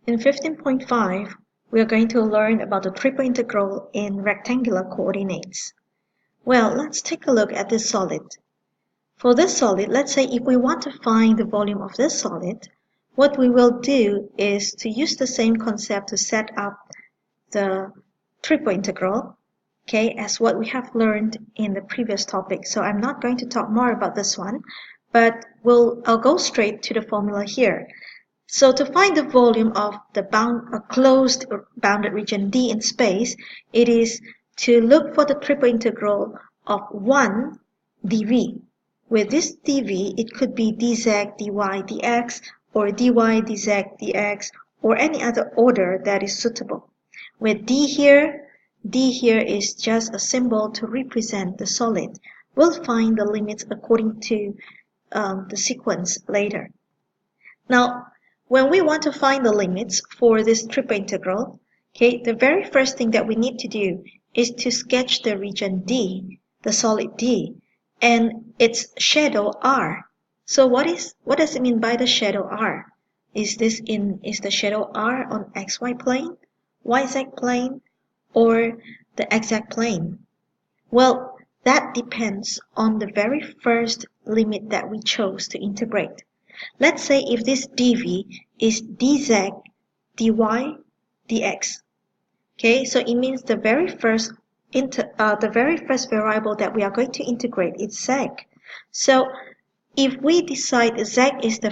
In 15.5, we are going to learn about the triple integral in rectangular coordinates. Well, let's take a look at this solid. For this solid, let's say if we want to find the volume of this solid, what we will do is to use the same concept to set up the triple integral, okay, as what we have learned in the previous topic. So I'm not going to talk more about this one, but I'll go straight to the formula here. So to find the volume of the closed bounded region D in space, it is to look for the triple integral of 1 dv. With this dv, it could be dz, dy, dx, or dy, dz, dx, or any other order that is suitable. With d here is just a symbol to represent the solid. We'll find the limits according to the sequence later. Now, when we want to find the limits for this triple integral, okay, the very first thing that we need to do is to sketch the region D, the solid D, and its shadow R. So what does it mean by the shadow R? Is the shadow R on xy plane, yz plane, or the exact plane? Well, that depends on the very first limit that we chose to integrate. Let's say if this dv is dz, dy, dx. Okay, so it means the very first variable that we are going to integrate is z. So if we decide z is the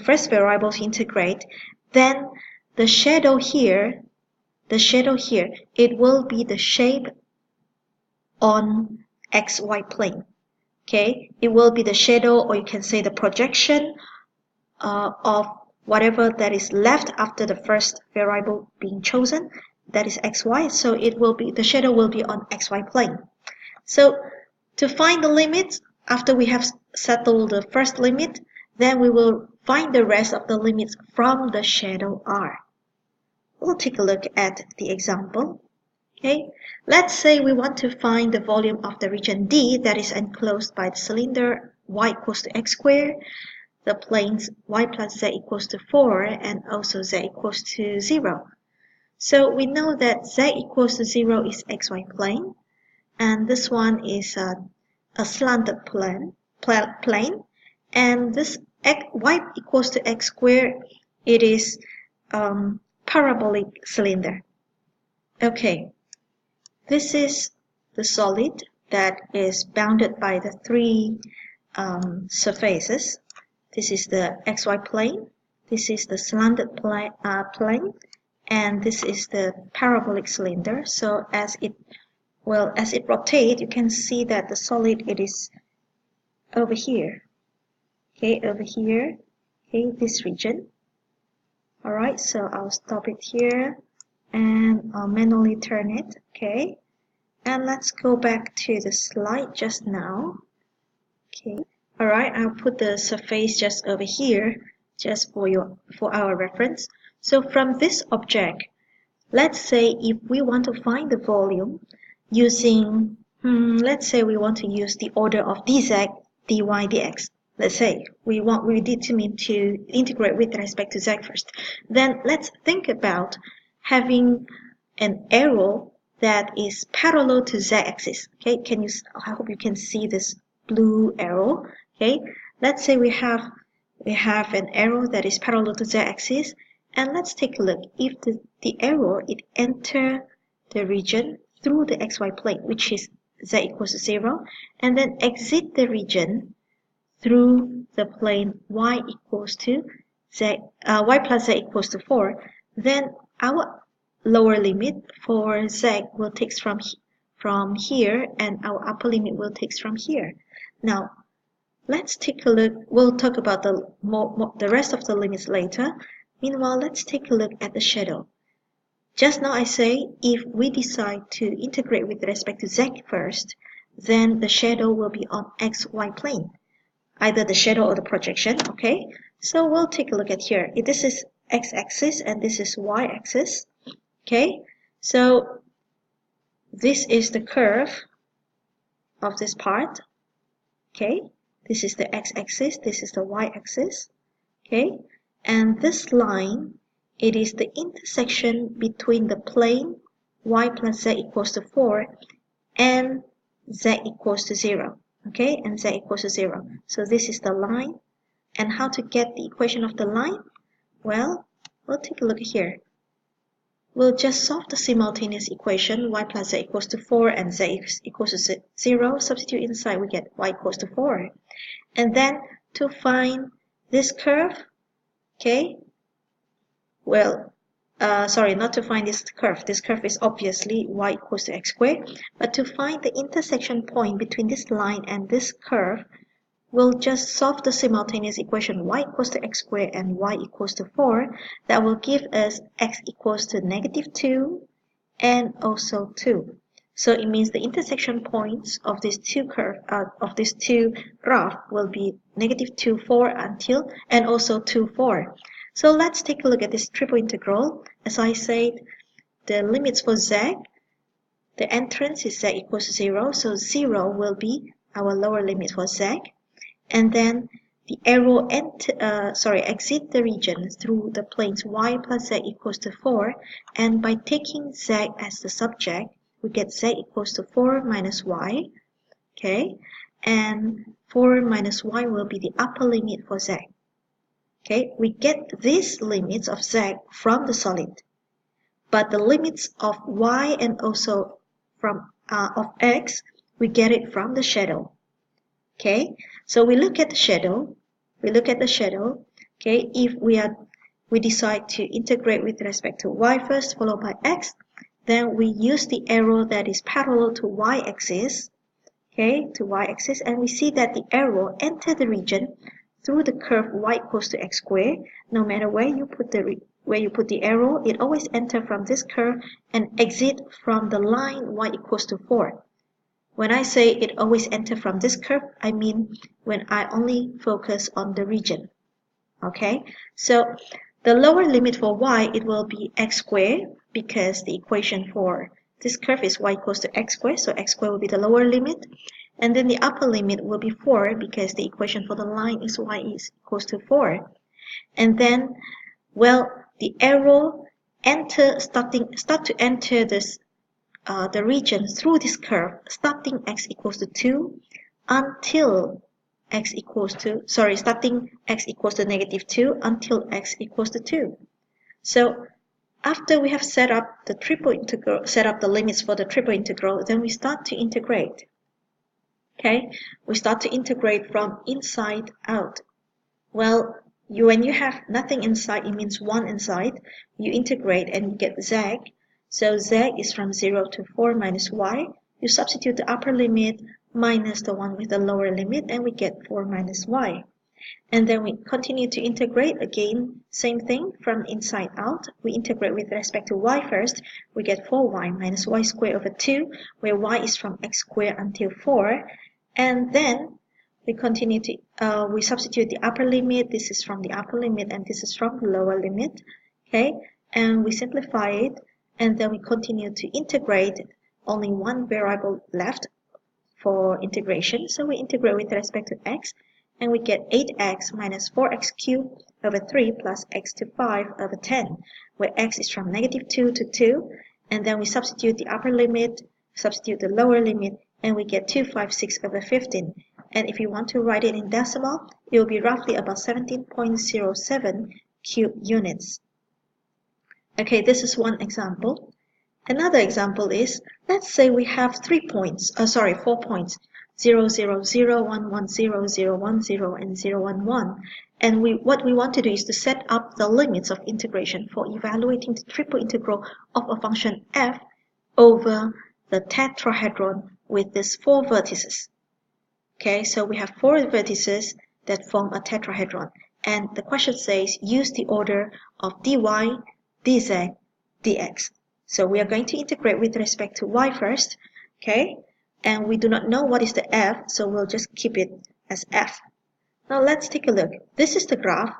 first variable to integrate, then the shadow here, it will be the shape on xy plane. Okay, it will be the shadow, or you can say the projection of whatever that is left after the first variable being chosen, that is xy. So the shadow will be on xy plane. So to find the limits, after we have settled the first limit, then we will find the rest of the limits from the shadow R. We'll take a look at the example. Okay, let's say we want to find the volume of the region D that is enclosed by the cylinder y equals to x squared, the planes y plus z equals to 4, and also z equals to 0. So we know that z equals to 0 is xy plane, and this one is a slanted plane, and this y equals to x squared, it is parabolic cylinder. Okay. This is the solid that is bounded by the three surfaces. This is the xy plane, this is the slanted plane, and this is the parabolic cylinder. So as it rotates, you can see that the solid, it is over here. Okay, over here. Okay, this region. Alright, so I'll stop it here and I'll manually turn it. Okay, and let's go back to the slide just now. Okay, alright, I'll put the surface just over here just for our reference. So from this object, let's say if we want to find the volume using let's say we want to use the order of dz, dy, dx. Let's say we determine to integrate with respect to z first. Then let's think about having an arrow that is parallel to z-axis. Okay, I hope you can see this blue arrow. Okay, let's say we have an arrow that is parallel to z-axis, and let's take a look. If the arrow, it enter the region through the xy plane, which is z equals to 0, and then exit the region through the plane y equals to y plus z equals to 4, then our lower limit for z will take from here, and our upper limit will take from here. Now, let's take a look. We'll talk about the rest of the limits later. Meanwhile, let's take a look at the shadow. Just now I say if we decide to integrate with respect to z first, then the shadow will be on xy plane, either the shadow or the projection. Okay, so we'll take a look at here. This is x-axis and this is y-axis. Okay, so this is the curve of this part. Okay, this is the x-axis, this is the y-axis. Okay, And this line, it is the intersection between the plane y plus z equals to 4 and z equals to 0. Okay, and z equals to 0. So this is the line. And how to get the equation of the line? Well, we'll take a look here. We'll just solve the simultaneous equation y plus z equals to 4 and z equals to 0. Substitute inside, we get y equals to 4. And then to find this curve, okay, well, sorry, not to find this curve. This curve is obviously y equals to x squared. But to find the intersection point between this line and this curve, we'll just solve the simultaneous equation y equals to x squared and y equals to 4. That will give us x equals to -2 and also 2. So it means the intersection points of these two graph will be -2, 4 until, and also 2, 4. So let's take a look at this triple integral. As I said, the limits for z, the entrance is z equals to 0, so 0 will be our lower limit for z. And then the arrow exit the region through the planes y plus z equals to 4, and by taking z as the subject, we get z equals to 4 minus y, okay, and 4 minus y will be the upper limit for z. Okay, we get these limits of z from the solid, but the limits of y and also from of x, we get it from the shadow. Okay, so we look at the shadow. Okay, if we decide to integrate with respect to y first, followed by x, then we use the arrow that is parallel to y-axis. Okay, to y-axis, and we see that the arrow enters the region through the curve y equals to x squared. No matter where you put the arrow, it always enters from this curve and exit from the line y equals to 4. When I say it always enters from this curve, I mean when I only focus on the region. Okay, so the lower limit for y, it will be x squared, because the equation for this curve is y equals to x squared, so x squared will be the lower limit. And then the upper limit will be 4, because the equation for the line is y is equals to 4. And then, well, the arrow start to enter this the region through this curve, starting x equals to 2 until x equals to, starting x equals to -2 until x equals to 2. So after we have set up the limits for the triple integral, then we start to integrate. Okay, we start to integrate from inside out. Well, when you have nothing inside, it means 1 inside, you integrate and you get z. So z is from 0 to 4 minus y. You substitute the upper limit minus the one with the lower limit, and we get 4 minus y. And then we continue to integrate again, same thing from inside out. We integrate with respect to y first. We get 4y minus y squared over 2, where y is from x squared until 4. And then we continue to we substitute the upper limit. This is from the upper limit and this is from the lower limit. Okay, and we simplify it, and then we continue to integrate. Only one variable left for integration, so we integrate with respect to x, and we get 8x minus 4x cubed over 3 plus x to 5 over 10, where x is from -2 to 2, and then we substitute the upper limit, substitute the lower limit, and we get 256 over 15. And if you want to write it in decimal, it will be roughly about 17.07 cube units. Okay, this is one example. Another example is, let's say we have 4 points, 0, 0, 0, 1, 1, 0, 0, 1, 0, and 0, 1, 1. And what we want to do is to set up the limits of integration for evaluating the triple integral of a function f over the tetrahedron with these 4 vertices. Okay, so we have 4 vertices that form a tetrahedron. And the question says, use the order of dy, dz, dx. So we are going to integrate with respect to y first, okay? And we do not know what is the f, so we'll just keep it as f. Now let's take a look. This is the graph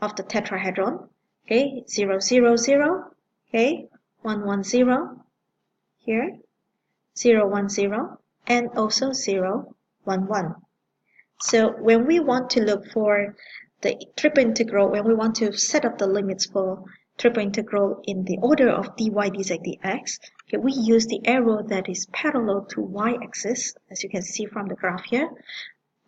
of the tetrahedron, okay? 0, 0, 0, okay? 1, 1, 0, here, 0, 1, 0, and also 0, 1, 1. So when we want to look for the triple integral, when we want to set up the limits for triple integral in the order of dy, dz, dx, okay, we use the arrow that is parallel to y-axis, as you can see from the graph here.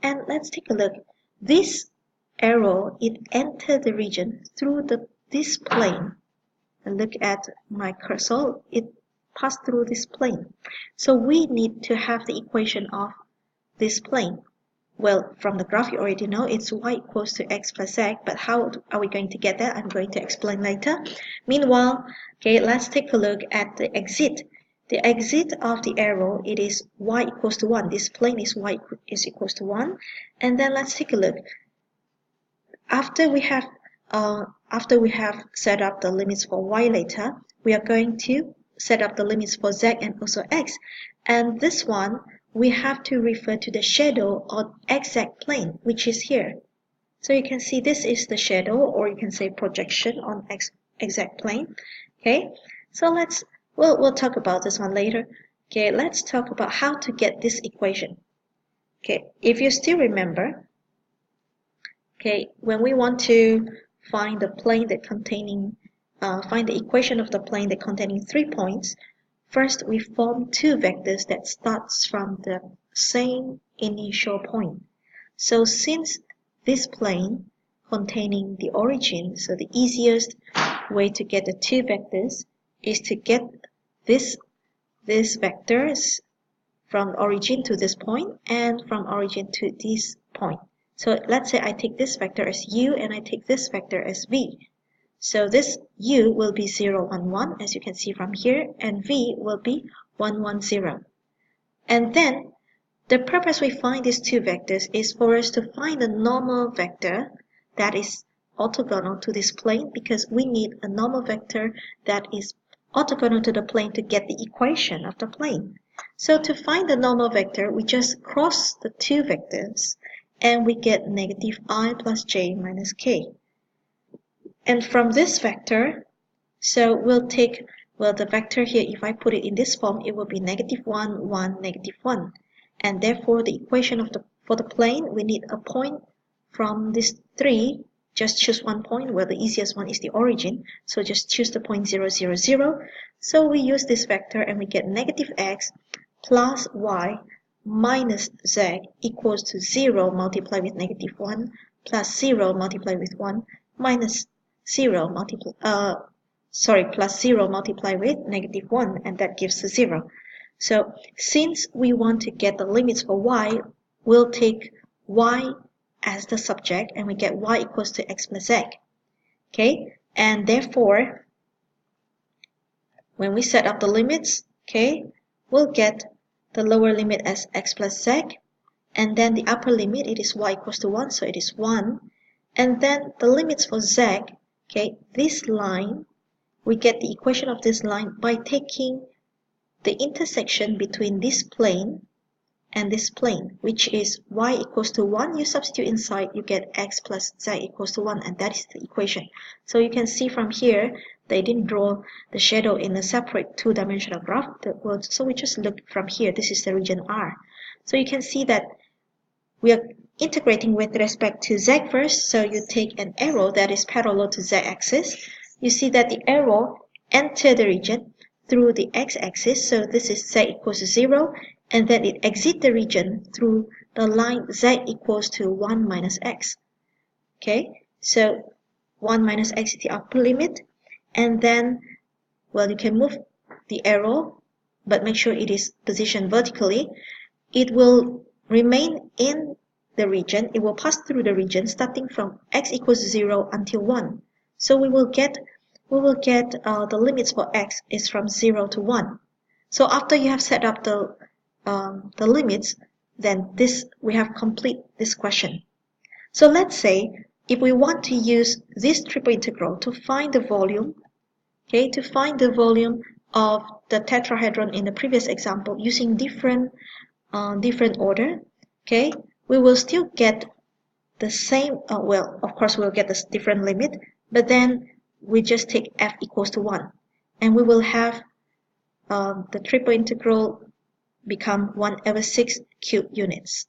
And let's take a look. This arrow, it entered the region through this plane. And look at my cursor, it passed through this plane. So we need to have the equation of this plane. Well, from the graph you already know it's y equals to x plus z, but how are we going to get that? I'm going to explain later. Meanwhile, okay, let's take a look at the exit. The exit of the arrow, it is y equals to 1. This plane is y is equals to 1. And then let's take a look. After we have set up the limits for y later, we are going to set up the limits for z and also x. And this one, we have to refer to the shadow on exact plane, which is here. So you can see this is the shadow, or you can say projection on exact plane. Okay, so we'll talk about this one later. Okay, let's talk about how to get this equation. Okay, if you still remember, okay, when we want to find the plane that find the equation of the plane that containing 3 points, first we form two vectors that starts from the same initial point. So since this plane containing the origin, so the easiest way to get the two vectors is to get this vectors from origin to this point and from origin to this point. So let's say I take this vector as u and I take this vector as v. So this u will be 0, 1, 1, as you can see from here, and v will be 1, 1, 0. And then the purpose we find these two vectors is for us to find a normal vector that is orthogonal to this plane, because we need a normal vector that is orthogonal to the plane to get the equation of the plane. So to find the normal vector, we just cross the two vectors and we get negative I plus j minus k. And from this vector, so we'll take, well, the vector here, if I put it in this form, it will be negative 1, 1, negative 1. And therefore, the equation of for the plane, we need a point from this 3. Just choose one point, where the easiest one is the origin. So just choose the point 0, 0, 0. So we use this vector and we get negative x plus y minus z equals to 0 multiplied with negative 1 plus 0 multiplied with 1 minus 0 plus 0 multiplied with negative 1, and that gives us 0. So since we want to get the limits for y, we'll take y as the subject and we get y equals to x plus z. Okay, and therefore when we set up the limits, okay, we'll get the lower limit as x plus z, and then the upper limit, it is y equals to 1, so it is 1. And then the limits for z, okay, this line, we get the equation of this line by taking the intersection between this plane and this plane, which is y equals to 1. You substitute inside, you get x plus z equals to 1, and that is the equation. So you can see from here, they didn't draw the shadow in a separate two-dimensional graph. So we just look from here. This is the region R. So you can see that we are integrating with respect to z first. So you take an arrow that is parallel to z-axis. You see that the arrow enters the region through the x-axis. So this is z equals to 0. And then it exits the region through the line z equals to 1 minus x. Okay, so 1 minus x is the upper limit. And then, well, you can move the arrow, but make sure it is positioned vertically. It will remain in the region. It will pass through the region starting from x equals 0 until 1. So we will get the limits for x is from 0 to 1. So after you have set up the limits, then we have complete this question. So let's say if we want to use this triple integral to find the volume, okay, to find the volume of the tetrahedron in the previous example using different order, okay, we will still get the same, well, of course we'll get this different limit, but then we just take f equals to 1, and we will have the triple integral become 1/6 cube units.